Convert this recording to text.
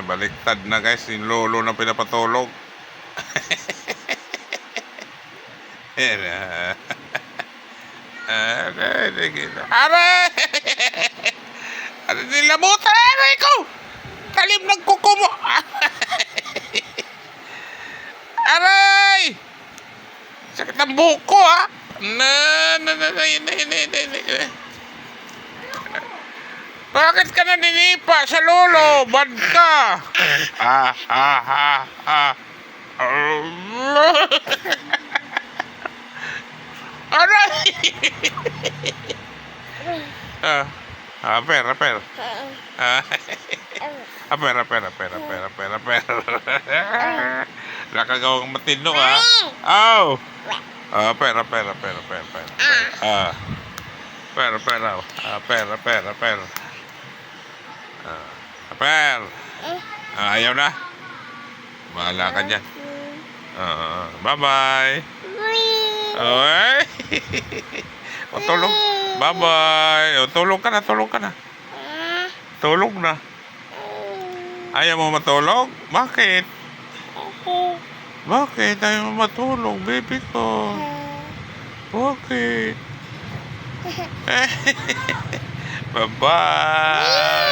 Baliktad na guys, yung lolo na pinapatulog. Aray! Ano nilamutan? Aray ko! Talim ng kuko mo! Aray! Sakit ng buhok ko, ha? Bakit ka naninipa sa lolo? Bad ka! Aray! Pera. Pera. Nakagawang matino, ha? Aw! Pera. Pera. Ayaw na? Bahala ka dyan. Bye-bye. Oy! Tulog. Bye-bye. Tulog ka na. Tulog na. Ayaw mo matulog? Bakit? Bakit ayaw mo matulog, baby ko? Bakit? Bye-bye.